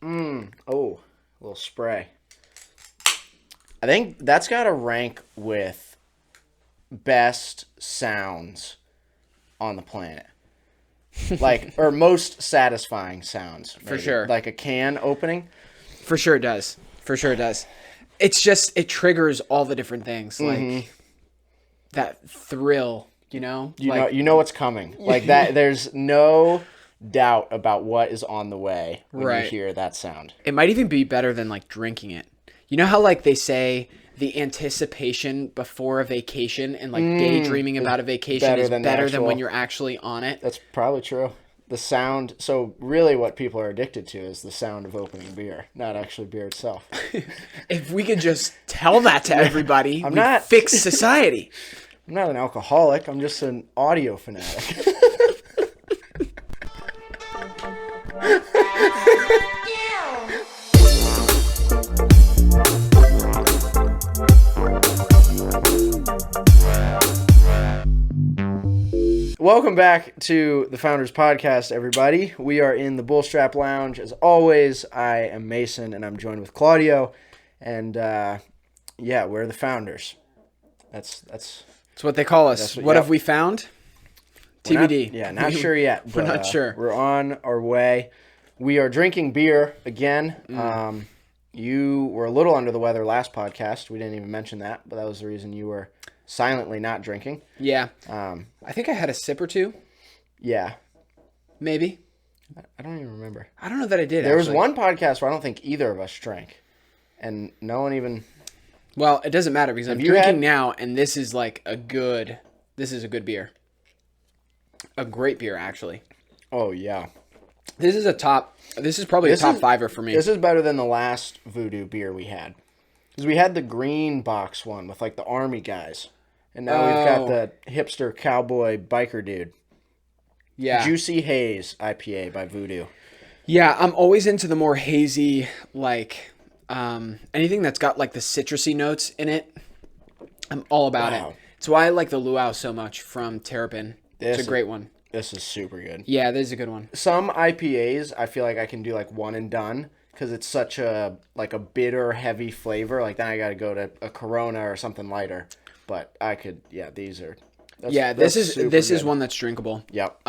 Oh, a little spray. I think that's got to rank with best sounds on the planet. Like, or most satisfying sounds. For maybe. sure. Like a can opening. For sure it does. For sure it does. It's just, it triggers all the different things. Like that thrill, you know? You know what's coming. Like that, there's no doubt about what is on the way when you hear that sound. It might even be better than like drinking it. You know how like they say the anticipation before a vacation and like daydreaming about a vacation is better than when you're actually on it? That's probably true. The sound. So really what people are addicted to is the sound of opening beer, not actually beer itself. If we could just tell that to everybody, we'd fix society. I'm not an alcoholic. I'm just an audio fanatic. Welcome back to the Founders Podcast, everybody. We are in the Bullstrap Lounge. As always, I am Mason, and I'm joined with Claudio. And, we're the Founders. That's what they call us. What have we found? TBD. Not sure yet. We're not sure. We're on our way. We are drinking beer again. You were a little under the weather last podcast. We didn't even mention that, but that was the reason you were silently not drinking. Yeah. I think I had a sip or two. Yeah. Maybe. I don't even remember. I don't know that I did. There was one podcast where I don't think either of us drank. And no one even... Well, it doesn't matter because I'm drinking now, and this is like a good beer. A great beer, actually. Oh, yeah. This is probably a top fiver for me. This is better than the last Voodoo beer we had. Because we had the green box one with like the army guys. And now we've got the hipster cowboy biker dude. Yeah. Juicy Haze IPA by Voodoo. Yeah, I'm always into the more hazy, like, anything that's got like the citrusy notes in it. I'm all about it. It's why I like the Luau so much from Terrapin. It's a great one. This is super good. Yeah, this is a good one. Some IPAs, I feel like I can do like one and done because it's such a bitter, heavy flavor. Like then I got to go to a Corona or something lighter. But I could, these are. This is one that's drinkable. Yep.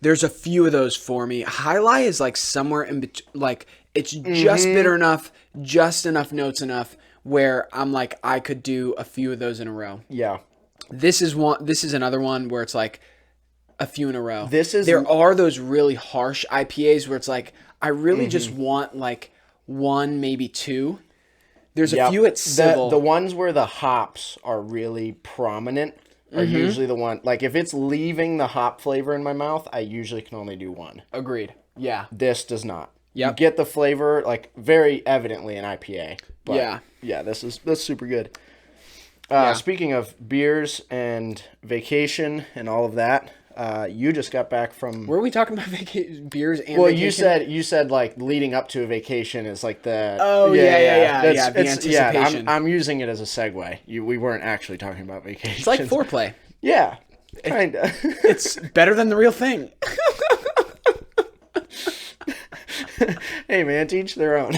There's a few of those for me. High Lie is like somewhere in between. Like it's just bitter enough, just enough notes enough where I'm like I could do a few of those in a row. Yeah. This is another one where it's like a few in a row. There are those really harsh IPAs where it's like I really just want like one, maybe two. There's a few at Civil. The ones where the hops are really prominent are usually the one. Like if it's leaving the hop flavor in my mouth, I usually can only do one. Agreed. Yeah. This does not. Yep. You get the flavor like very evidently in IPA. But yeah. That's super good. Speaking of beers and vacation and all of that, you just got back from... Were we talking about beers and Well, vacation? you said like leading up to a vacation is like the... Oh, yeah. The anticipation. Yeah, I'm using it as a segue. We weren't actually talking about vacation. It's like foreplay. Yeah, kind of. It's better than the real thing. Hey, man, to each their own.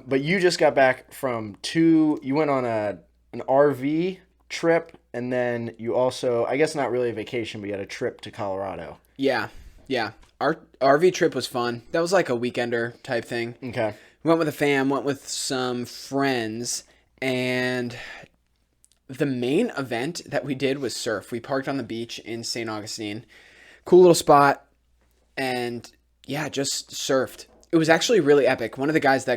But you just got back from you went on an RV trip, and then you also, I guess not really a vacation, but you had a trip to Colorado. Yeah. Our RV trip was fun. That was like a weekender type thing. Okay. Went with a fam, went with some friends, and the main event that we did was surf. We parked on the beach in St. Augustine. Cool little spot, and just surfed. It was actually really epic. One of the guys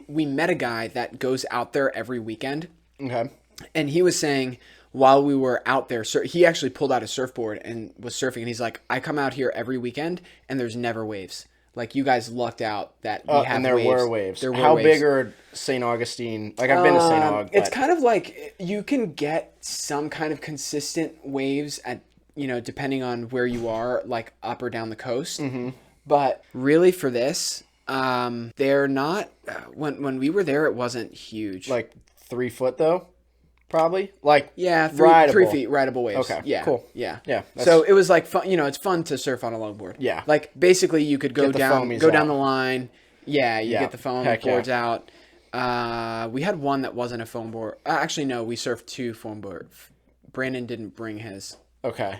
we met a guy that goes out there every weekend. Okay. And he was saying while we were out there, he actually pulled out a surfboard and was surfing. And he's like, I come out here every weekend and there's never waves. Like you guys lucked out that we have and there waves. were waves. There were How waves. big are St. Augustine? Like I've been to St. Aug. It's kind of like you can get some kind of consistent waves at, depending on where you are, like up or down the coast. Mm-hmm. But really for this, they're not, when we were there, it wasn't huge. Like 3 foot though? probably. Like, Yeah, rideable. 3 feet rideable waves. Okay, Yeah, cool. Yeah, Yeah, So it was like fun. It's fun to surf on a longboard. Yeah. Like basically, you could go Get the down, foamies down out. the line. Yeah, you Yeah. get the foam Heck yeah. boards out. We had one that wasn't a foam board. Actually, no, we surfed 2 foam board. Brandon didn't bring his, Okay.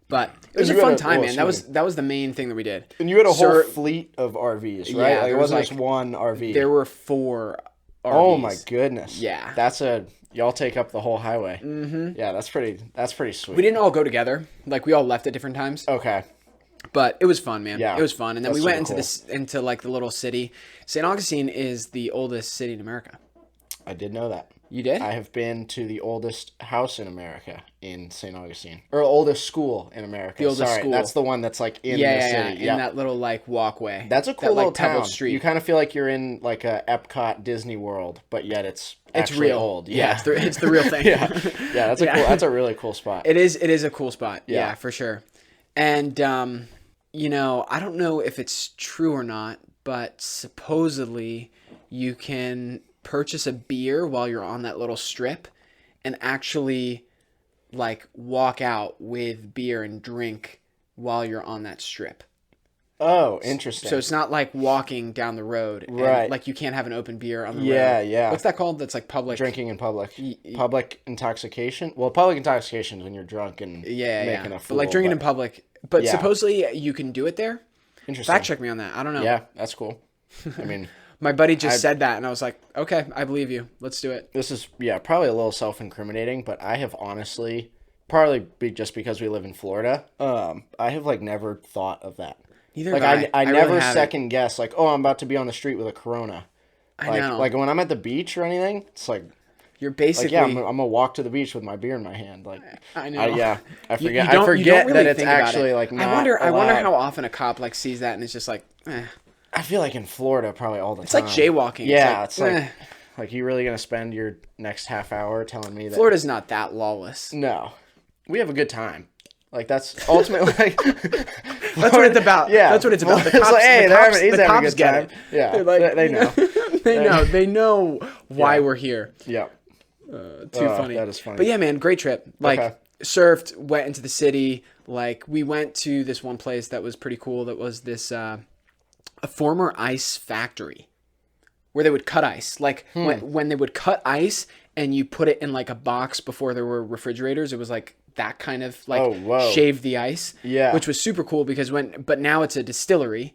but it was a you had fun a time, little man. swing. That was the main thing that we did. And you had a whole Sur- fleet of RVs, right? Yeah, like, it there was wasn't like- just one RV. There were 4 RVs. Oh my goodness. Yeah. Y'all take up the whole highway. Mm-hmm. Yeah, that's pretty sweet. We didn't all go together. Like we all left at different times. Okay. But it was fun, man. Yeah. It was fun. And then That's we went super into like the little city. St. Augustine is the oldest city in America. I did know that. You did? I have been to the oldest house in America in St. Augustine. Or oldest school in America. The oldest Sorry, school. that's the one that's like in yeah, the yeah, city. in that little like walkway. That's a cool little pebble town. street. You kind of feel like you're in like a Epcot Disney World, but yet it's actually real. old. Yeah, it's the real thing. yeah, that's that's a really cool spot. It is a cool spot. Yeah. Yeah, for sure. And I don't know if it's true or not, but supposedly you can purchase a beer while you're on that little strip and actually like walk out with beer and drink while you're on that strip. Oh, interesting. So it's not like walking down the road. And, Right. like you can't have an open beer on the road. Yeah. What's that called? That's like public. Drinking in public. Public intoxication. Well, public intoxication is when you're drunk and making a But fool. like drinking in public. But Yeah. supposedly you can do it there. Interesting. Fact check me on that. I don't know. Yeah, that's cool. I mean, My buddy just said that, and I was like, okay, I believe you. Let's do it. this is probably a little self-incriminating, but I have honestly, probably just because we live in Florida, I have like never thought of that. Neither Like have I really never haven't. second guess like, oh, I'm about to be on the street with a Corona. I know. Like when I'm at the beach or anything, it's like You're basically. yeah, I'm gonna walk to the beach with my beer in my hand. Like I know. I You- forget. you don't- I you forget don't really that it's think about actually it. like not. I wonder allowed. how often a cop like sees that and it's just like, I feel like in Florida probably all the It's time. like jaywalking. Yeah, It's like, like you really gonna spend your next half hour telling me that? Florida's not that lawless. No, we have a good time. Like that's ultimately like That's what it's about. Yeah, That's what it's about. The It's cops, like, hey, the they're cops, having- he's the having a cops good get time. it. Yeah, They're like, they know. they know why Yeah. we're here. Yeah, Too funny. that is funny. But yeah, man, great trip. Like Okay. surfed, went into the city. Like we went to this one place that was pretty cool. That was this a former ice factory where they would cut ice. Like when they would cut ice and you put it in like a box before there were refrigerators, it was like that kind of like Oh, whoa. shave the ice. Yeah. Which was super cool because but now it's a distillery.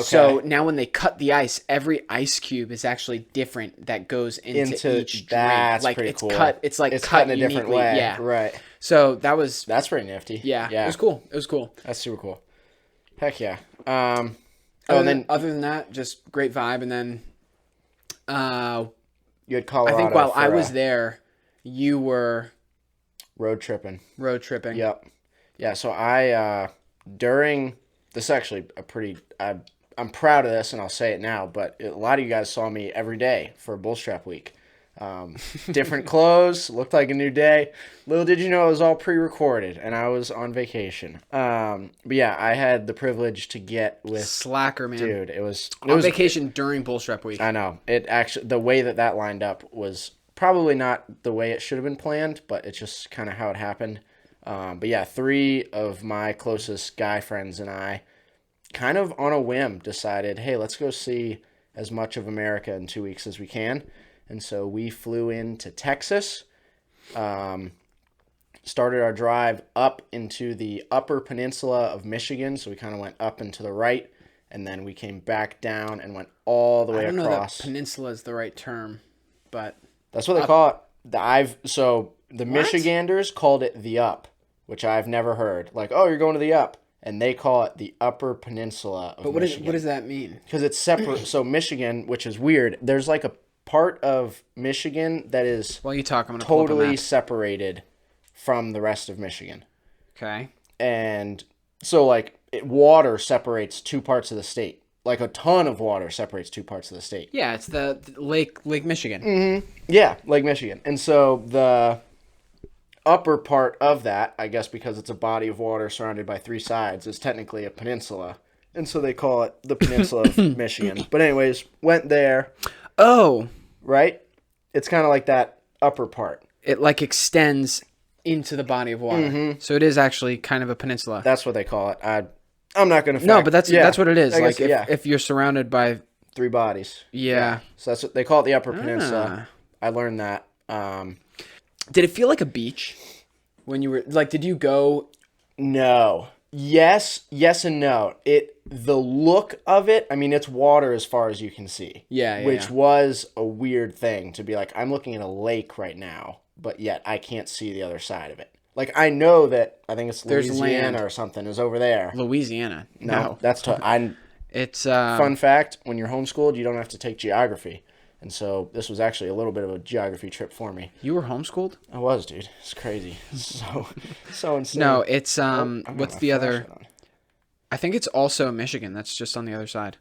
So now when they cut the ice, every ice cube is actually different that goes into each drink. That's Like pretty it's cool. cut. It's like it's cut cut in a different uniquely. way. Yeah. Right. So that was That's pretty nifty. yeah. It was cool. It was cool. That's super cool. Heck yeah. Other than that, just great vibe. And then You had I Colorado. think while for, I was there, you were road tripping. road tripping. Yep. Yeah. So during this is actually a pretty. I'm proud of this, and I'll say it now. But a lot of you guys saw me every day for Bullstrap week. Different clothes, looked like a new day. Little did you know it was all pre-recorded, and I was on vacation. But yeah, I had the privilege to get with Slacker, man. dude. It was On vacation during Bullstrap week. I know. It actually, the way that lined up was probably not the way it should have been planned, but it's just kind of how it happened. But yeah, 3 of my closest guy friends and I kind of on a whim decided, hey, let's go see as much of America in 2 weeks as we can. And so we flew into Texas, started our drive up into the upper peninsula of Michigan. So we kind of went up and to the right, and then we came back down and went all the way I don't know across. that peninsula is the right term, but That's what they call it. So the Michiganders called it the Up, which I've never heard. Like, oh, you're going to the Up. And they call it the Upper Peninsula of Michigan. what does that mean? Because it's separate. So Michigan, which is weird, there's like a part of Michigan that is While you talk, I'm gonna pull up a totally map. separated from the rest of Michigan. Okay. And so like water separates 2 parts of the state. Like a ton of water separates 2 parts of the state. Yeah, it's the Lake Michigan. Yeah, Lake Michigan. And so the upper part of that, I guess because it's a body of water surrounded by 3 sides, is technically a peninsula. And so they call it the Peninsula of Michigan. But anyways, went there, Oh, right? It's kind of like that upper part. it like extends into the body of water. So it is actually kind of a peninsula. That's what they call it. I'm not going to. No, but that's what it is. I Like guess, if you're surrounded by 3 bodies. Yeah. So that's what they call it, the Upper Peninsula. I learned that. Did it feel like a beach when you were like? Did you go? No. Yes and no. The look of it, I mean, it's water as far as you can see. Yeah. Which was a weird thing to be like, I'm looking at a lake right now, but yet I can't see the other side of it. Like, I know that, I think it's There's Louisiana land. or something is over there. Louisiana. No. That's It's fun fact, when you're homeschooled, you don't have to take geography. And so this was actually a little bit of a geography trip for me. You were homeschooled? I was, dude. It's crazy. So insane. No, it's I've what's got the my other? flashlight on. I think it's also Michigan. That's just on the other side.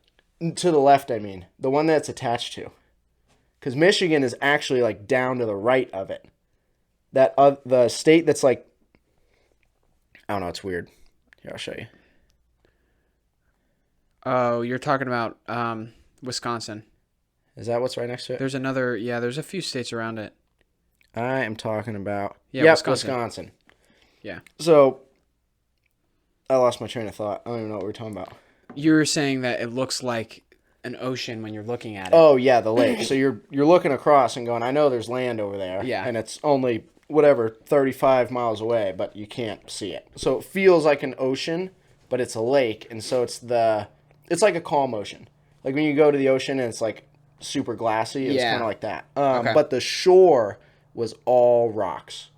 To the left, I mean. The one that's attached to. Because Michigan is actually, like, down to the right of it. That the state that's, like... I don't know, it's weird. Here, I'll show you. Oh, you're talking about Wisconsin. Is that what's right next to it? There's another. Yeah, there's a few states around it. I am talking about... Yeah, Wisconsin. Yeah. So, I lost my train of thought. I don't even know what we were talking about. You were saying that it looks like an ocean when you're looking at it. Oh, yeah, the lake. So you're looking across and going, I know there's land over there. Yeah. And it's only, 35 miles away, but you can't see it. So it feels like an ocean, but it's a lake. And so it's like a calm ocean. Like when you go to the ocean and it's like super glassy, it's kind of like that. Okay. But the shore was all rocks,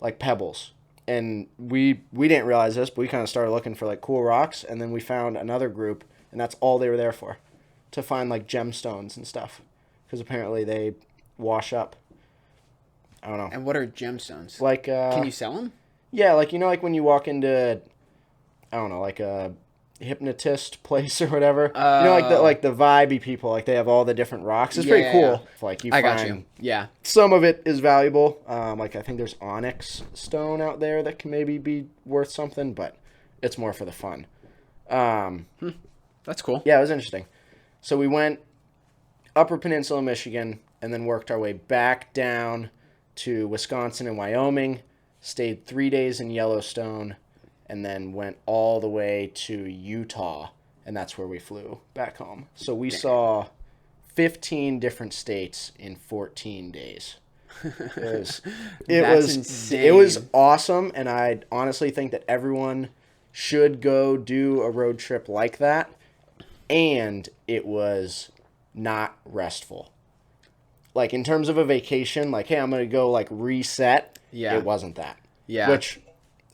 like pebbles. And we didn't realize this, but we kind of started looking for like cool rocks. And then we found another group, and that's all they were there for, to find like gemstones and stuff. Because apparently they wash up. I don't know. And what are gemstones? Like, can you sell them? Yeah, like, like when you walk into, I don't know, like a hypnotist place or whatever. Like the vibey people, like they have all the different rocks. It's pretty cool. Yeah. Like I got you. Yeah. Some of it is valuable. Like I think there's onyx stone out there that can maybe be worth something, but it's more for the fun. That's cool. Yeah, it was interesting. So we went Upper Peninsula, Michigan, and then worked our way back down to Wisconsin and Wyoming, stayed 3 days in Yellowstone, and then went all the way to Utah, and that's where we flew back home. So we saw 15 different states in 14 days. It was awesome, and I honestly think that everyone should go do a road trip like that, and it was not restful. Like, in terms of a vacation, like, hey, I'm going to go, like, reset. Yeah. It wasn't that. Yeah. Which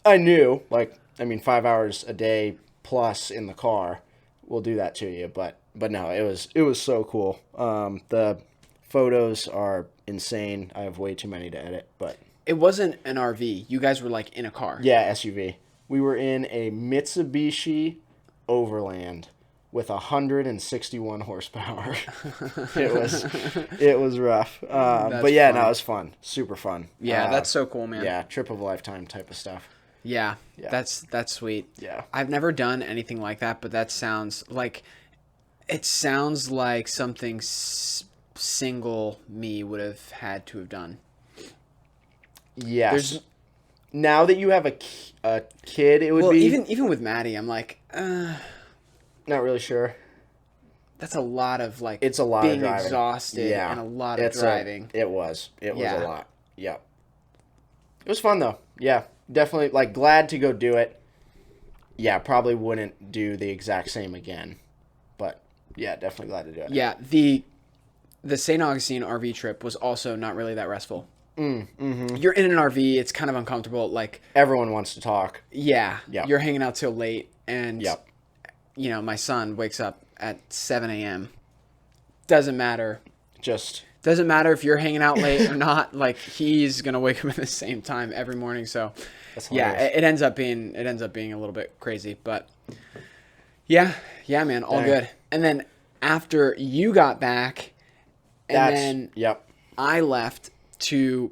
I knew, 5 hours a day plus in the car will do that to you. But no, it was so cool. The photos are insane. I have way too many to edit, but... It wasn't an RV. You guys were, like, in a car. Yeah, SUV. We were in a Mitsubishi Overland with 161 horsepower. It was rough. But yeah, no, it was fun. Super fun. Yeah, that's so cool, man. Yeah, trip of a lifetime type of stuff. Yeah. That's sweet. Yeah. I've never done anything like that, but it sounds like something single me would have had to have done. Yes. Now that you have a kid, it would be... even with Maddie, I'm like, not really sure. That's a lot of like. It's a lot being of driving. Exhausted and a lot of driving. It was a lot. Yep. It was fun though. Yeah, definitely. Like glad to go do it. Yeah, probably wouldn't do the exact same again, but yeah, definitely glad to do it. Yeah, the St. Augustine RV trip was also not really that restful. Mm-hmm. You're in an RV. It's kind of uncomfortable. Like everyone wants to talk. Yeah. Yep. You're hanging out till late, and yep. My son wakes up at 7 a.m. Doesn't matter. Doesn't matter if you're hanging out late or not. Like he's gonna wake up at the same time every morning. So yeah, it ends up being a little bit crazy, but yeah, man, all good. And then after you got back, then I left to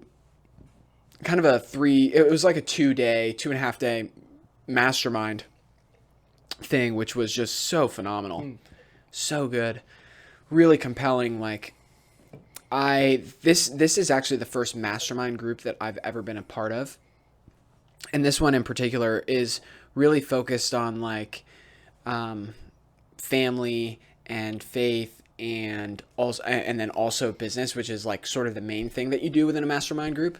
kind of it was like a 2.5 day mastermind thing, which was just so phenomenal. So good. Really compelling, like This is actually the first mastermind group that I've ever been a part of. And this one in particular is really focused on like family and faith and then also business, which is like sort of the main thing that you do within a mastermind group.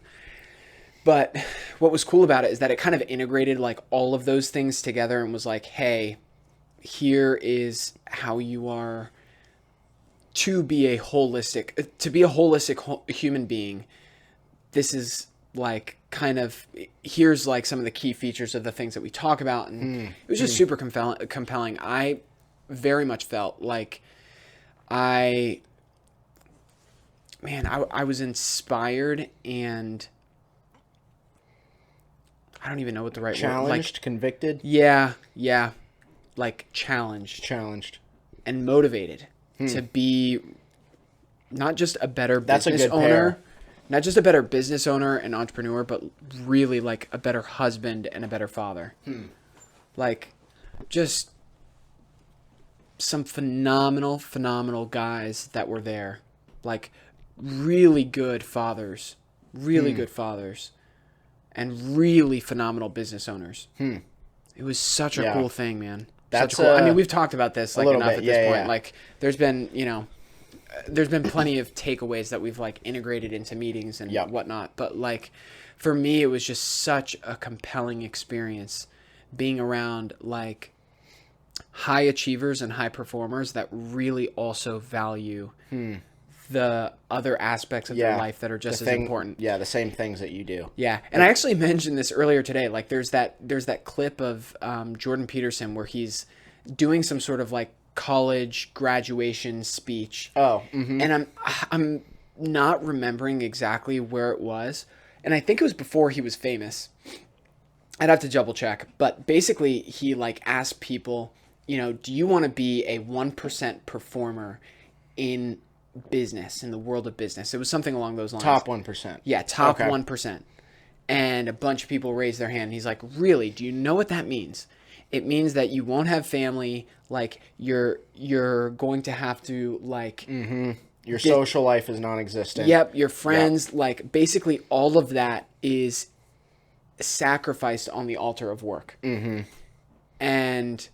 But what was cool about it is that it kind of integrated like all of those things together and was like, hey, here is how you are to be a holistic human being. This is like kind of, here's like some of the key features of the things that we talk about. And it was just super compelling. I very much felt like I was inspired, and I don't even know what the right word. Challenged, convicted? Yeah. Like challenged and motivated to be not just a better business owner, not just a better business owner and entrepreneur, but really like a better husband and a better father. Like just some phenomenal guys that were there. Like really good fathers, and really phenomenal business owners. It was such a cool thing, man. That's such a cool. I mean, we've talked about this like enough bit. At this point. Yeah. Like there's been plenty of takeaways that we've like integrated into meetings and whatnot. But like for me, it was just such a compelling experience being around like high achievers and high performers that really also value the other aspects of their life that are just as important. Yeah, the same things that you do. Yeah, and I actually mentioned this earlier today. Like, there's that clip of Jordan Peterson where he's doing some sort of like college graduation speech. Oh, and I'm not remembering exactly where it was, and I think it was before he was famous. I'd have to double check, but basically he like asked people, do you want to be a 1% performer in business, in the world of business? It was something along those lines. Top 1%. Yeah, top 1%. And a bunch of people raised their hand. He's like, really? Do you know what that means? It means that you won't have family. Like you're going to have to like your social life is non-existent. Yep, your friends, like basically all of that is sacrificed on the altar of work. And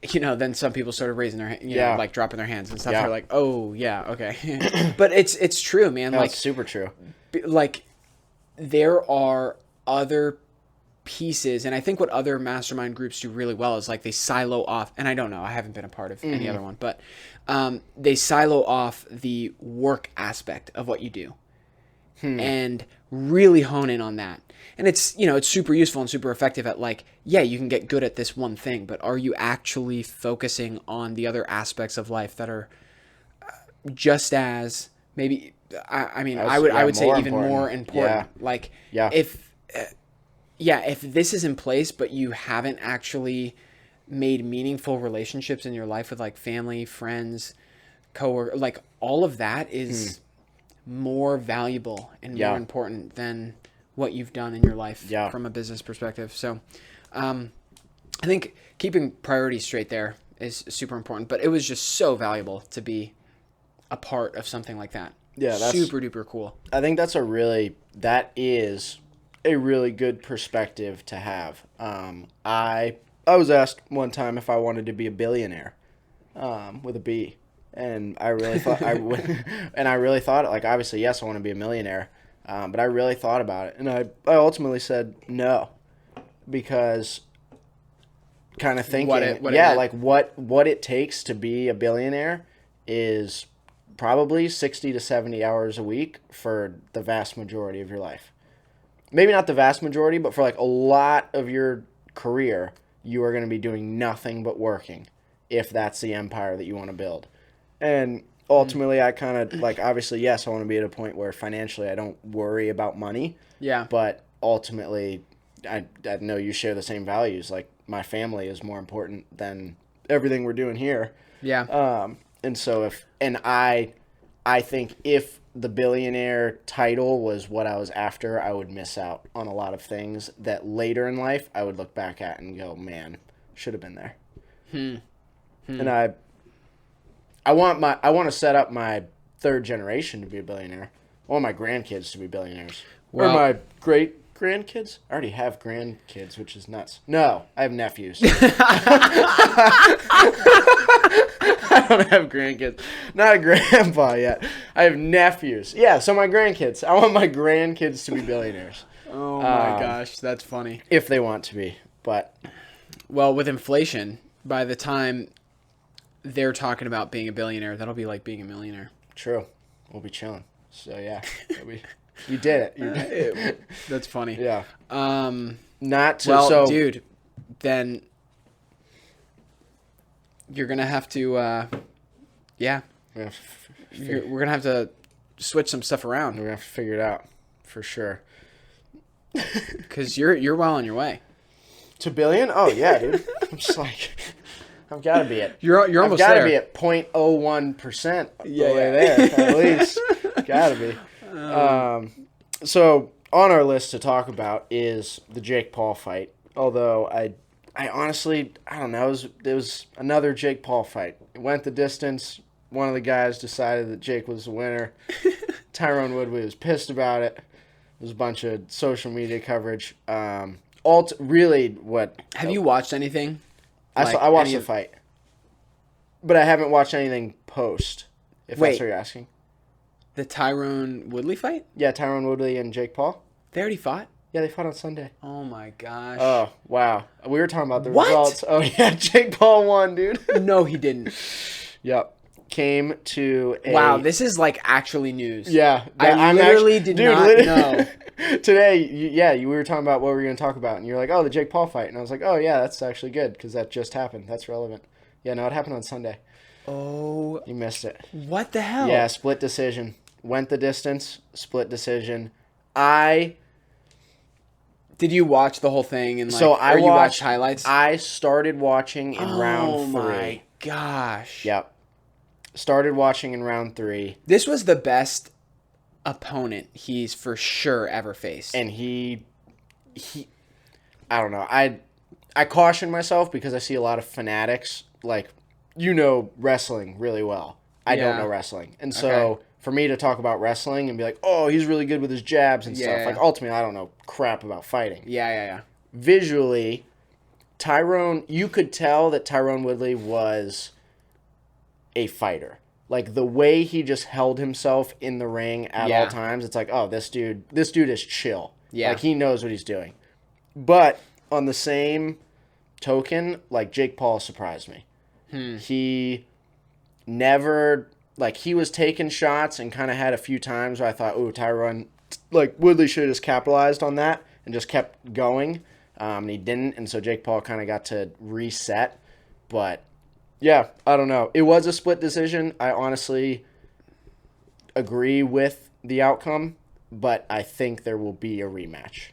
then some people started raising their hand, like dropping their hands and stuff. They're like, oh yeah, okay. But it's true, man. No, like it's super true. Like there are other pieces, and I think what other mastermind groups do really well is like they silo off, and I don't know, I haven't been a part of any other one, but they silo off the work aspect of what you do and really hone in on that. And it's super useful and super effective at like, yeah, you can get good at this one thing, but are you actually focusing on the other aspects of life that are just as maybe, I would say even more important. Like if this is in place, but you haven't actually made meaningful relationships in your life with like family, friends, coworker, like all of that is more valuable and more important than what you've done in your life from a business perspective. So I think keeping priorities straight there is super important, but it was just so valuable to be a part of something like that. Yeah, that's super duper cool. I think that is a really good perspective to have. I was asked one time if I wanted to be a billionaire, with a B, and I really thought I would, and I really thought, like, obviously yes, I want to be a millionaire, but I really thought about it, and I ultimately said no, because kind of thinking, what it takes to be a billionaire is probably 60 to 70 hours a week for the vast majority of your life. Maybe not the vast majority, but for like a lot of your career, you are going to be doing nothing but working, if that's the empire that you want to build. And ultimately, I kind of, like, obviously, yes, I want to be at a point where financially I don't worry about money. Yeah. But ultimately, I know you share the same values. Like, my family is more important than everything we're doing here. Yeah. And so I think if the billionaire title was what I was after, I would miss out on a lot of things that later in life I would look back at and go, man, should have been there. And I want to set up my third generation to be a billionaire. I want my grandkids to be billionaires. Well- or my great grandkids. I already have grandkids, which is nuts. No, I have nephews. I don't have grandkids. Not a grandpa yet. I have nephews. Yeah, so my grandkids. I want my grandkids to be billionaires. Oh my gosh, that's funny. If they want to be. But Well, with inflation, by the time they're talking about being a billionaire, that'll be like being a millionaire. true. We'll be chilling. So yeah. You did it. You did it. That's funny. Yeah. Um. Not to Well, so dude, then you're gonna have to. Yeah, yeah, we're gonna have to switch some stuff around we're gonna have to figure it out for sure. because you're well on your way. To billion? Oh yeah, dude. I'm just like I've got to be at. You're I've almost got to there. be at 0.01%. Yeah, the way yeah. there at least. Got to be. So on our list to talk about is the Jake Paul fight. Although I honestly I don't know. It was another Jake Paul fight. It went the distance. One of the guys decided that Jake was the winner. Tyrone Woodley was pissed about it. It was a bunch of social media coverage. Really, what Have you watched anything? I watched any the of- fight, but I haven't watched anything post. If Wait. that's what you're asking. The Tyrone Woodley fight? Yeah, Tyrone Woodley and Jake Paul. They already fought? Yeah, they fought on Sunday. Oh my gosh. Oh wow, we were talking about the What? results. Oh yeah, Jake Paul won, dude. No, he didn't. Yep, came to a Wow, this is like actually news. Yeah, I literally did not know. Today, we were talking about what we were going to talk about, and you're like, oh, the Jake Paul fight. And I was like, oh, yeah, that's actually good, because that just happened. That's relevant. Yeah, no, it happened on Sunday. Oh, You missed it. what the hell? Yeah, split decision. Went the distance, split decision. I Did you watch the whole thing and like? So I or you watched watched highlights? I started watching in Oh round 3. my gosh. Yep. Started watching in round 3, This was the best opponent he's for sure ever faced. and he I don't know. I caution myself because I see a lot of fanatics, like, wrestling really well. I don't Yeah. know wrestling. And so Okay. for me to talk about wrestling and be like, oh, he's really good with his jabs and Yeah. stuff, like, ultimately I don't know crap about fighting. yeah. Visually, you could tell that Tyrone Woodley was a fighter. Like, the way he just held himself in the ring at Yeah. all times, it's like, oh, this dude is chill. Yeah. Like, he knows what he's doing. But on the same token, like, Jake Paul surprised me. He never, like, he was taking shots and kind of had a few times where I thought, ooh, Tyrone, like, Woodley should have just capitalized on that and just kept going. And he didn't, and so Jake Paul kind of got to reset. But yeah, I don't know. It was a split decision. I honestly agree with the outcome, but I think there will be a rematch.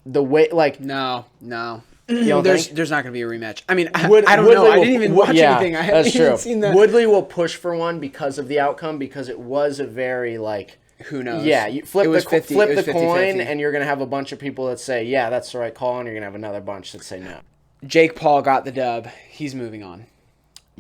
The way, like, No. don't There's think? the's not going to be a rematch. I mean, I don't Woodley know. I will- didn't even watch anything. I haven't that's even true. seen that. Woodley will push for one because of the outcome, because it was a very, like, Who knows? yeah, you flip It was the 50 flip it was the 50-50. coin, and you're gonna have a bunch of people that say, yeah, that's the right call, and you're gonna have another bunch that say no. Jake Paul got the dub. He's moving on.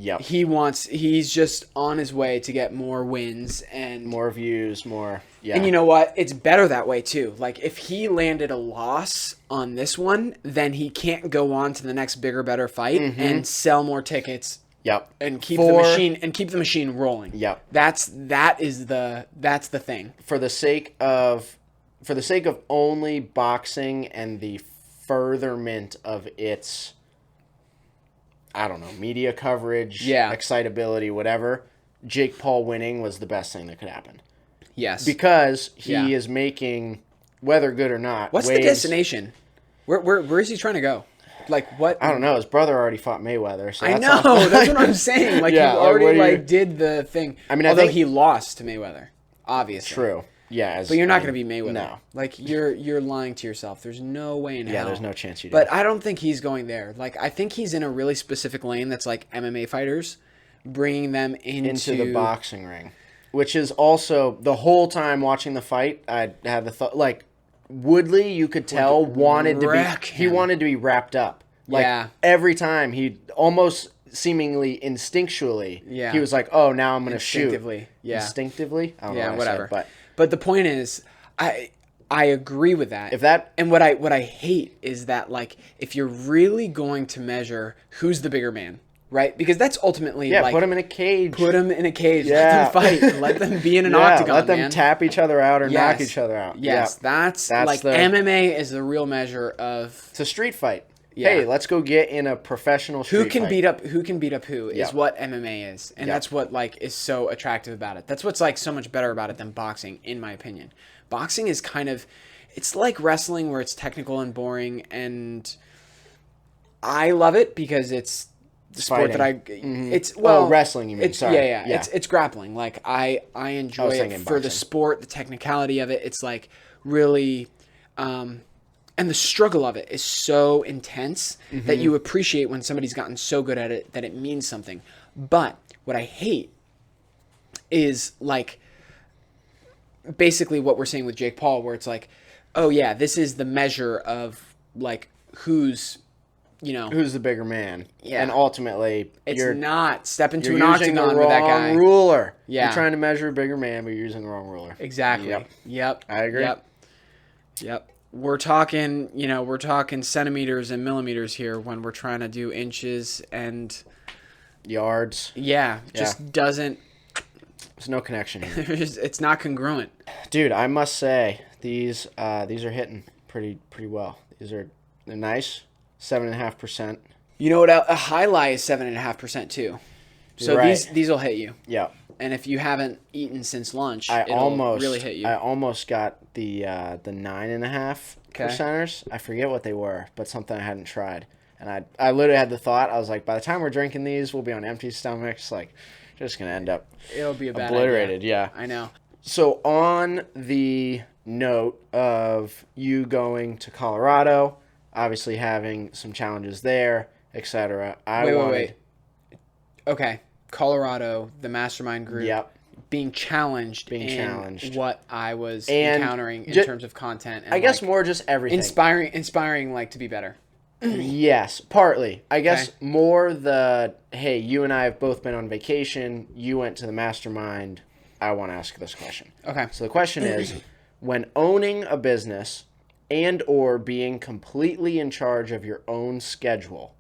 Yep. He's just on his way to get more wins and More views, more. Yeah. And you know what? It's better that way too. Like if he landed a loss on this one, then he can't go on to the next bigger, better fight and sell more tickets Yep. and keep For- the machine rolling. Yep. That's the thing. For the sake of only boxing and the furtherment of its, I don't know, media coverage, Yeah. excitability, whatever, Jake Paul winning was the best thing that could happen. Yes. Because he Yeah. is making, whether good or not, What's the waves- destination? Where is he trying to go? Like what? I don't know. His brother already fought Mayweather. So I that's know. all- That's what I'm saying. Like Yeah, he like, already what are you- did the thing. I mean, I although think- he lost to Mayweather, obviously. True. Yeah. But you're not going to be Mayweather. No. Like you're lying to yourself. There's no way in hell. Yeah, there's no chance you do. But I don't think he's going there. Like I think he's in a really specific lane that's like MMA fighters, bringing them into the boxing ring, which is also the whole time watching the fight, I had the thought, like, Woodley, you could tell, wanted to wreck be, he him. wanted to be wrapped up. Like, Yeah. every time he almost, seemingly instinctually, Yeah. he was like, "Oh, now I'm gonna shoot." Instinctively, yeah. Instinctively. I don't know Yeah, what I whatever. said, But the point is, I agree with that. if that And what I hate is that, like, if you're really going to measure who's the bigger man, right? Because that's ultimately like put him in a cage. put them in a cage, Yeah. let them fight, let them be in an Yeah, octagon, let them man. tap each other out or knock Yes. each other out. Yes, Yep. that's like the MMA is the real measure of It's a street fight. Yeah. Hey, let's go get in a professional street who can fight. beat up who is Yep. what MMA is, and Yep. that's what like is so attractive about it. That's what's like so much better about it than boxing, in my opinion. Boxing is kind of, it's like wrestling where it's technical and boring, and I love it because it's the sport that it's wrestling, you mean. it's Sorry. yeah. It's grappling. Like I enjoy it thinking for the boxing. sport, the technicality of it. It's like really and the struggle of it is so intense that you appreciate when somebody's gotten so good at it that it means something. But what I hate is like basically what we're saying with Jake Paul, where it's like, oh yeah, this is the measure of like who's Who's the bigger man? Yeah. And ultimately, it's you're not step into you're an using the octagon wrong with that guy. ruler. Yeah. You're trying to measure a bigger man, but you're using the wrong ruler. Exactly. Yep. I agree. Yep. We're talking centimeters and millimeters here when we're trying to do inches and Yards. just doesn't. There's no connection here. It's not congruent. Dude, I must say these are hitting pretty well. They're nice. 7.5%. You know what? A highlight is 7.5% too. So Right. these will hit you. Yeah. And if you haven't eaten since lunch, I it'll almost really hit you. I almost got the 9.5 percenters. I forget what they were, but something I hadn't tried. And I literally had the thought, I was like, by the time we're drinking these, we'll be on empty stomachs. Like, just gonna end up It'll be a bad obliterated. idea. Yeah. I know. So on the note of you going to Colorado, obviously having some challenges there, etc. Wait. Okay, Colorado, the mastermind group. Yep. Being challenged what I was encountering in terms of content. And I guess more just everything. Inspiring, like to be better. Yes, partly. I guess more hey, you and I have both been on vacation. You went to the mastermind. I want to ask this question. Okay. So the question is, when owning a business and or being completely in charge of your own schedule,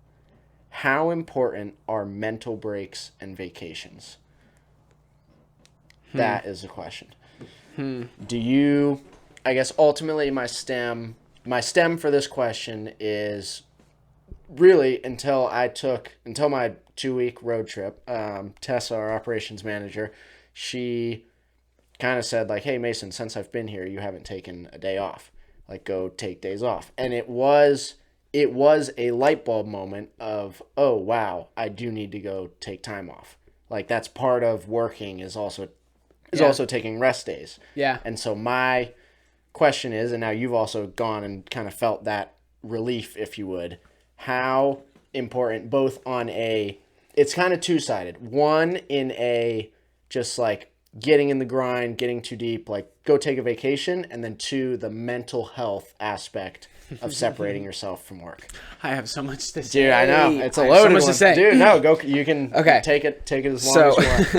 how important are mental breaks and vacations? That is the question. Do you, I guess ultimately my stem for this question is really until my 2-week road trip. Tessa, our operations manager, she kind of said like, hey Mason, since I've been here, you haven't taken a day off. Like, go take days off. And it was a light bulb moment of, oh wow, I do need to go take time off. Like, that's part of working is also taking rest days. Yeah. And so my question is, and now you've also gone and kind of felt that relief, if you would, how important, both on it's kind of two-sided. One, in a just like getting in the grind, getting too deep, like go take a vacation, and then two, the mental health aspect of separating yourself from work. I have so much to say. Dude, I know. It's a I have loaded so much one. to say. Dude, no, go. You can take it as long as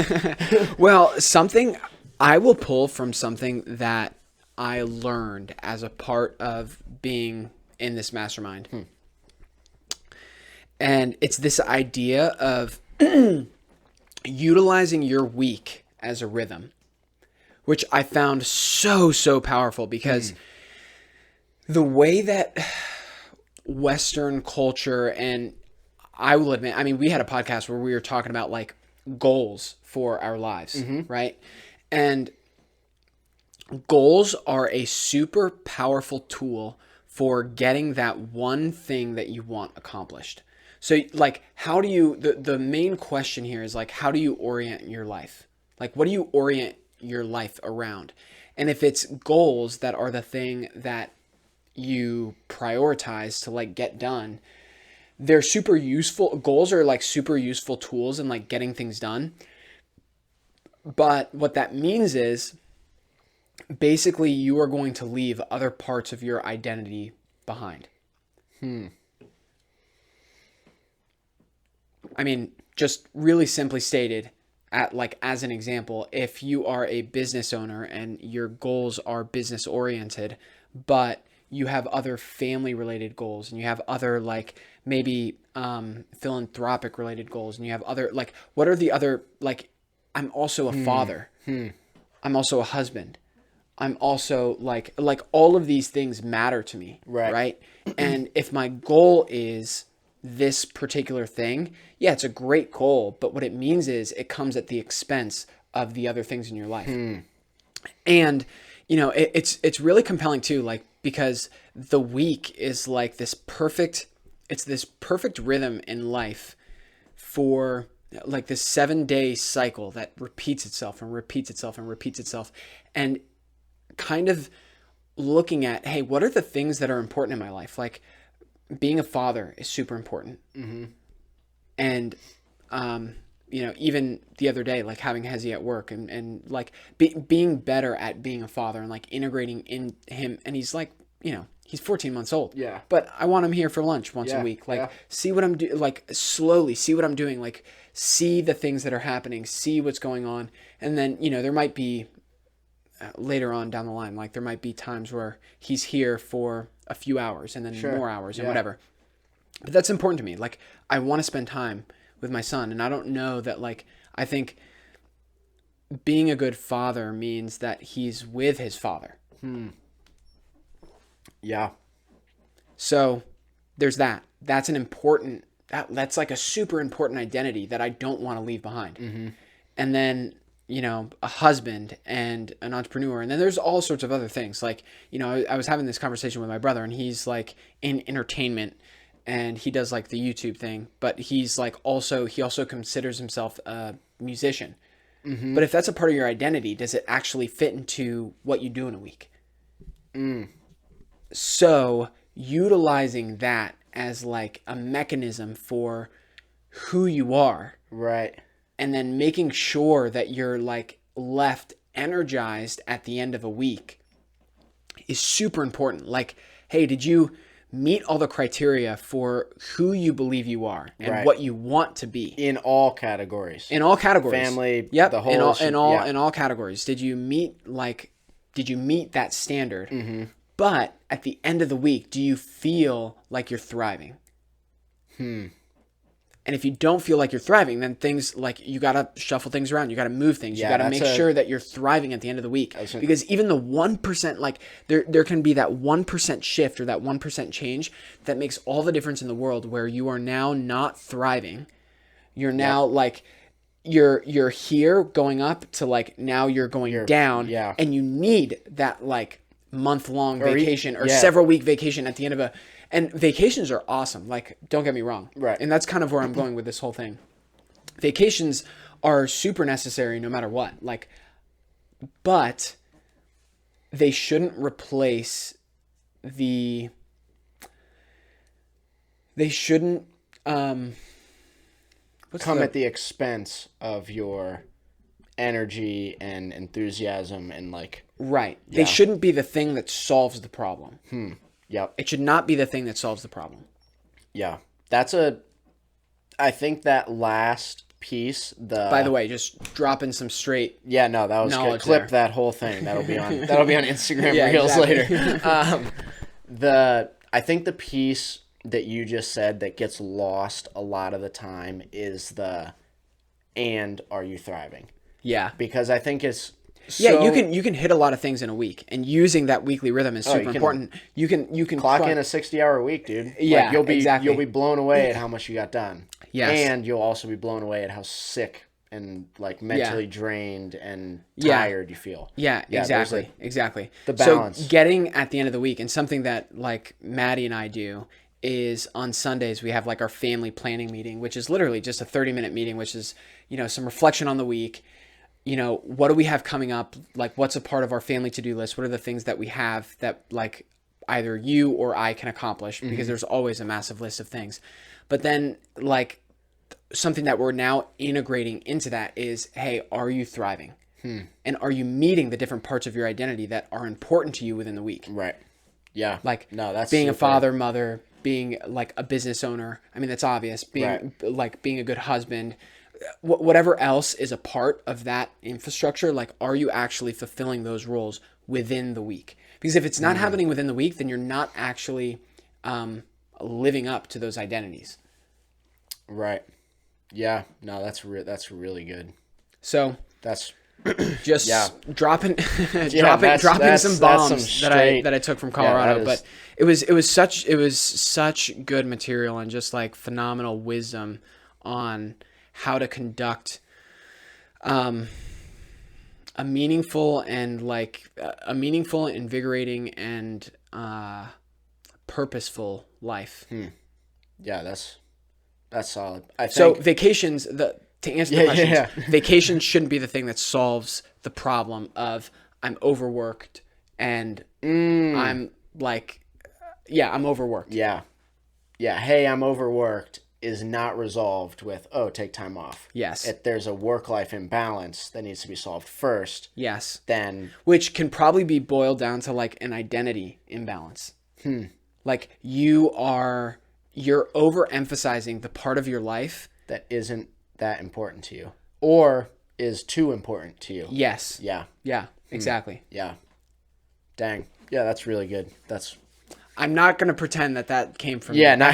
you want. Well, something I will pull from something that I learned as a part of being in this mastermind. And it's this idea of utilizing your week as a rhythm, which I found so powerful because the way that Western culture, and I will admit, I mean, we had a podcast where we were talking about like goals for our lives, right? And goals are a super powerful tool for getting that one thing that you want accomplished. So like, how do you, the main question here is like, how do you orient your life? Like, what do you orient your life around? And if it's goals that are the thing that you prioritize to like get done, they're super useful. Goals are like super useful tools in like getting things done. But what that means is basically you are going to leave other parts of your identity behind. I mean, just really simply stated, as an example, if you are a business owner and your goals are business oriented, but you have other family related goals and you have other like maybe philanthropic related goals and you have other like, what are the other, like, I'm also a father. I'm also a husband. I'm also like all of these things matter to me. Right. And if my goal is this particular thing, yeah, it's a great goal, but what it means is it comes at the expense of the other things in your life. And, it's really compelling too, like, because the week is like this perfect rhythm in life for like this 7-day cycle that repeats itself and repeats itself and repeats itself. And kind of looking at, hey, what are the things that are important in my life? Like being a father is super important. And, even the other day, like having Hezi at work and like being better at being a father and like integrating in him. And he's like, he's 14 months old. Yeah. But I want him here for lunch once a week. Like see what I'm doing, like slowly see what I'm doing, like see the things that are happening, see what's going on. And then, there might be later on down the line, like there might be times where he's here for a few hours and then more hours and whatever. But that's important to me. Like I want to spend time with my son. And I don't know that, like, I think being a good father means that he's with his father. Yeah. So there's that. That's an important, that's like a super important identity that I don't want to leave behind. And then, a husband and an entrepreneur. And then there's all sorts of other things. Like, I was having this conversation with my brother and he's like in entertainment and he does like the YouTube thing, but he's like he also considers himself a musician. But if that's a part of your identity, does it actually fit into what you do in a week? So utilizing that as like a mechanism for who you are. Right. And then making sure that you're like left energized at the end of a week is super important. Like, hey, did you meet all the criteria for who you believe you are and what you want to be in all categories? In all categories, family, the whole, in all categories. Did you meet that standard? But at the end of the week, do you feel like you're thriving? And if you don't feel like you're thriving, then things like you got to shuffle things around. You got to move things. You got to make sure that you're thriving at the end of the week. Because even the 1%, like there can be that 1% shift or that 1% change that makes all the difference in the world, where you are now not thriving. You're now like you're here going up to like now you're going down. And you need that like month-long vacation or several week vacation at the end of and vacations are awesome. Like, don't get me wrong. Right. And that's kind of where I'm going with this whole thing. Vacations are super necessary no matter what. Like, but they shouldn't replace they shouldn't come at the expense of your energy and enthusiasm and like. Right. They shouldn't be the thing that solves the problem. Yep. It should not be the thing that solves the problem. Yeah. I think that last piece, by the way, just dropping some straight. Yeah, no, that was good. Clip that whole thing. That'll be on Instagram Reels later. I think the piece that you just said that gets lost a lot of the time is and are you thriving? Yeah. Because I think it's you can hit a lot of things in a week, and using that weekly rhythm is super important. You can clock in a 60-hour week, dude. Yeah, like you'll be blown away at how much you got done. Yes. And you'll also be blown away at how sick and like mentally drained and tired you feel. Yeah, exactly. The balance. So getting at the end of the week, and something that like Maddie and I do is on Sundays we have like our family planning meeting, which is literally just a 30-minute meeting, which is, some reflection on the week. What do we have coming up? Like, what's a part of our family to-do list? What are the things that we have that like either you or I can accomplish? Because there's always a massive list of things. But then like something that we're now integrating into that is, hey, are you thriving? And are you meeting the different parts of your identity that are important to you within the week? Right. Yeah. Like that's being a father, mother, being like a business owner. I mean, that's obvious. Being Right. like being a good husband, whatever else is a part of that infrastructure, like, are you actually fulfilling those roles within the week? Because if it's not happening within the week, then you're not actually living up to those identities. Right. Yeah. No, that's really good. So That's just Yeah. dropping that's some some bombs straight- that I took from Yeah, Colorado, that is- but it was such good material and just like phenomenal wisdom on how to conduct a meaningful and invigorating and purposeful life. yeah, that's solid. I So think vacations, to answer the Yeah, questions, yeah. vacations shouldn't be the thing that solves the problem of I'm overworked and I'm like, I'm overworked. yeah. Yeah, hey, I'm overworked is not resolved with, oh, take time off. Yes. If there's a work-life imbalance that needs to be solved first, Yes. then Which can probably be boiled down to like an identity imbalance. Like you're overemphasizing the part of your life. that isn't that important to you or is too important to you. Yes. Yeah. Yeah, exactly. Yeah. Dang. Yeah, that's really good. That's I'm not going to pretend that came from yeah, me. not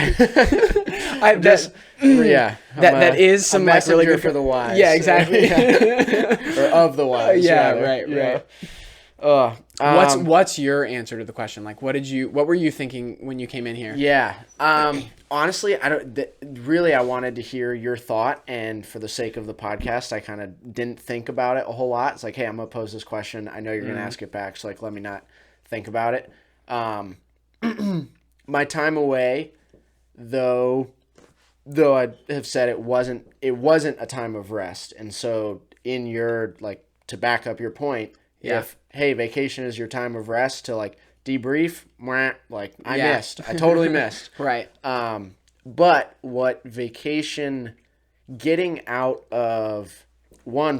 I, just yeah. that is some like really good for the wise. Yeah, exactly. Or of the wise. Yeah, rather. right, Yeah. What's your answer to the question? Like, what were you thinking when you came in here? Yeah. Honestly, I don't really. I wanted to hear your thought, and for the sake of the podcast, I kind of didn't think about it a whole lot. It's like, hey, I'm gonna pose this question. I know you're gonna ask it back, so like, let me not think about it. My time away, though I have said it wasn't a time of rest, and so in your like to back up your point, if hey, vacation is your time of rest to like debrief, like I totally missed. Right. But what vacation getting out of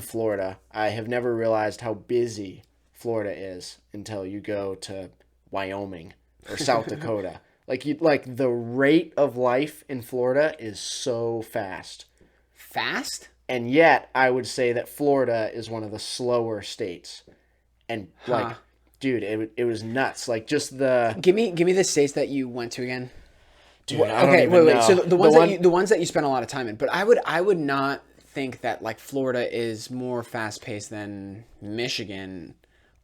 Florida, I have never realized how busy Florida is until you go to Wyoming or South Dakota. Like the rate of life in Florida is so fast. Fast? And yet I would say that Florida is one of the slower states. And like dude, it was nuts. Like just the Give me the states that you went to again. dude, I don't even wait. know. So the ones that you spent a lot of time in. But I would not think that like Florida is more fast paced than Michigan.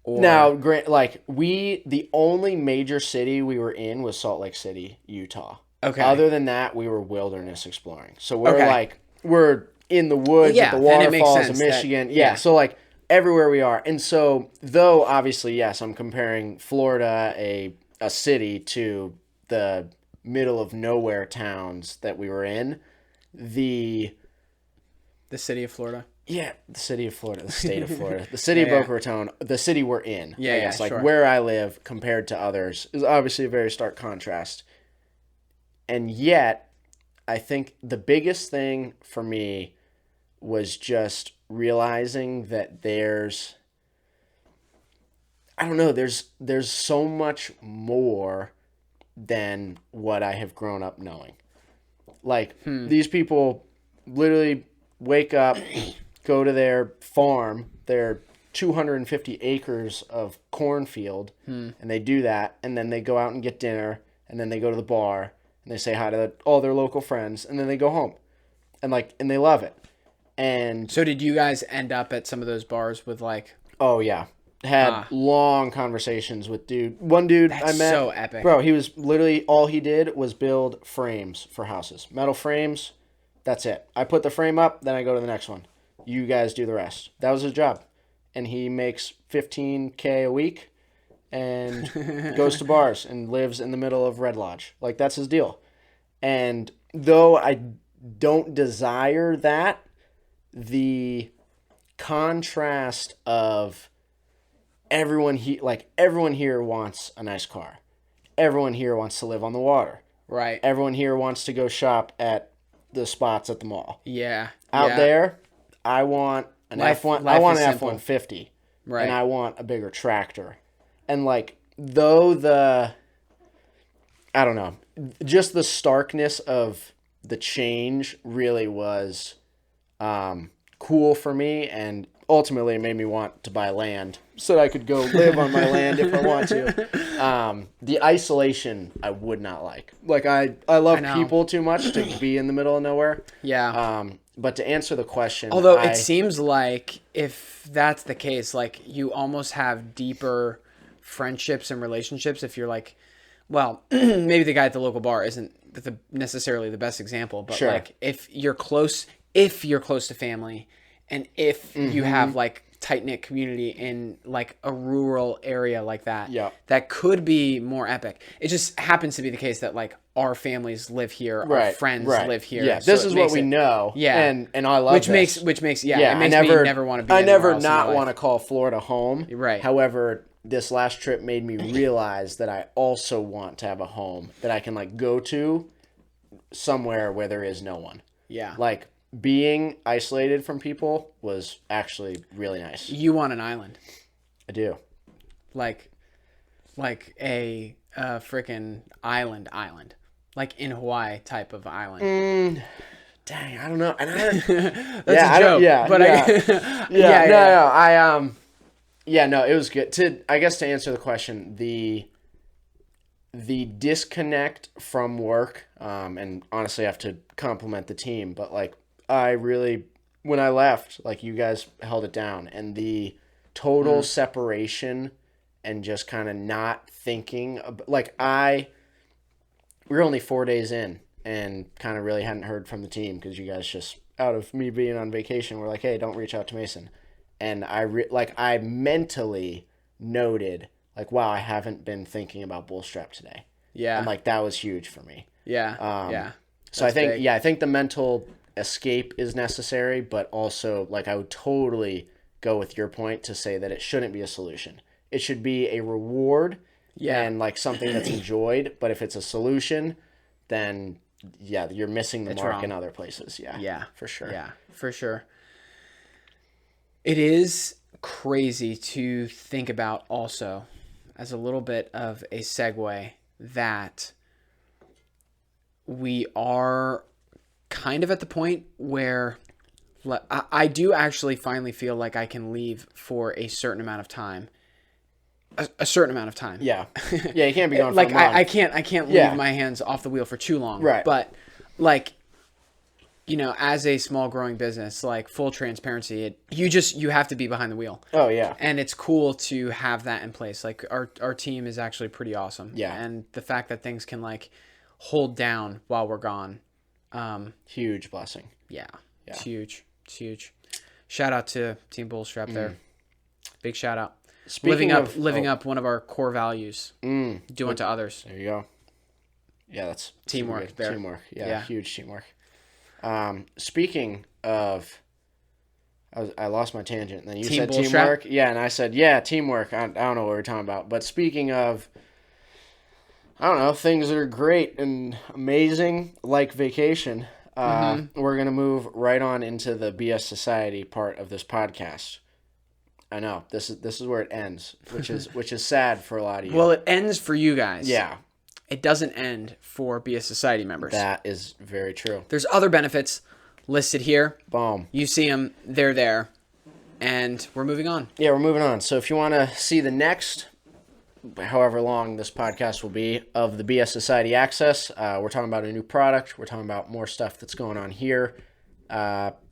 Or Now, the only major city we were in was Salt Lake City, Utah. Okay. Other than that, we were wilderness exploring. So we're Okay. we're in the woods Yeah, at the then it makes waterfalls of sense that- Michigan. yeah. So like everywhere we are. And so though obviously, yes, I'm comparing Florida, a city, to the middle of nowhere towns that we were in. The city of Florida. Yeah, the city of Florida, the state of Florida, the city of Yeah, Boca Raton, the city we're in. Yeah, I guess, yeah, like sure. where I live compared to others is obviously a very stark contrast. And yet, I think the biggest thing for me was just realizing that there's so much more than what I have grown up knowing. Like these people literally wake up, go to their farm, their 250 acres of cornfield, and they do that, and then they go out and get dinner, and then they go to the bar, and they say hi to all their local friends, and then they go home, and they love it. And So did you guys end up at some of those bars with like? oh yeah, had long conversations with one dude I met. So epic. Bro, he was literally, all he did was build frames for houses, metal frames. That's it. I put the frame up, then I go to the next one. You guys do the rest. That was his job. And he makes $15K a week and goes to bars and lives in the middle of Red Lodge. Like, that's his deal. And though I don't desire that, the contrast of everyone here wants a nice car. Everyone here wants to live on the water. Right. Everyone here wants to go shop at the spots at the mall. Yeah. Out there, I want an F1. I want an F-150, Right. and I want a bigger tractor. And like, though I don't know. Just the starkness of the change really was cool for me, and ultimately it made me want to buy land so that I could go live on my land if I want to. The isolation I would not like. Like I love people too much to be in the middle of nowhere. Yeah. But to answer the question, Although it seems like if that's the case, like you almost have deeper friendships and relationships if you're like, well, maybe the guy at the local bar isn't necessarily the best example, but like if you're close to family, and if you have like tight knit community in like a rural area like that, that could be more epic. It just happens to be the case that like our families live here, our friends live here. Yeah, so this is what we know. Yeah, and I love which makes it makes me never want to be. I never not want to call Florida home. Right. However, this last trip made me realize that I also want to have a home that I can like go to somewhere where there is no one. Yeah. Like being isolated from people was actually really nice. You want an island. I do. Like a freaking island. Like in Hawaii type of island. Dang, I don't know. And that's a joke. No, it was good. I guess to answer the question, the disconnect from work, and honestly I have to compliment the team, but like when I left, like you guys held it down, and the total separation and just kind of not thinking like we were only 4 days in and kind of really hadn't heard from the team because you guys just out of me being on vacation were like, hey, don't reach out to Mason. And I mentally noted like, wow, I haven't been thinking about Bullstrap today. Yeah. And like that was huge for me. Yeah. So I think the mental escape is necessary, but also like I would totally go with your point to say that it shouldn't be a solution. It should be a reward and like something that's enjoyed. But if it's a solution, then you're missing the mark in other places. Yeah, for sure. Yeah, for sure. It is crazy to think about also, as a little bit of a segue, that we are kind of at the point where I do actually finally feel like I can leave for a certain amount of time. A certain amount of time. Yeah. Yeah, you can't be gone for like a month. I can't leave my hands off the wheel for too long. Right. But like, you know, as a small growing business, like full transparency, you have to be behind the wheel. Oh yeah. And it's cool to have that in place. Like our team is actually pretty awesome. Yeah. And the fact that things can like hold down while we're gone. Huge blessing. Yeah. It's huge. It's huge. Shout out to Team Bullstrap there. Big shout out. Living up one of our core values. Do unto others. There you go. Yeah, that's teamwork there. Teamwork. Yeah, huge teamwork. Speaking of, I lost my tangent. And then you said Bullstrap? teamwork. Yeah, and I said, teamwork. I don't know what we're talking about. But speaking of, I don't know, things that are great and amazing, like vacation, we're going to move right on into the BS Society part of this podcast. I know this is where it ends, which is sad for a lot of you. Well, it ends for you guys. Yeah, it doesn't end for BS Society members. That is very true. There's other benefits listed here. Boom. You see them, they're there, and we're moving on. Yeah, we're moving on. So if you want to see the next, however long this podcast will be, of the BS Society Access, we're talking about a new product. We're talking about more stuff that's going on here.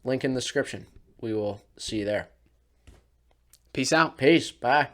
Link in the description. We will see you there. Peace out. Peace. Bye.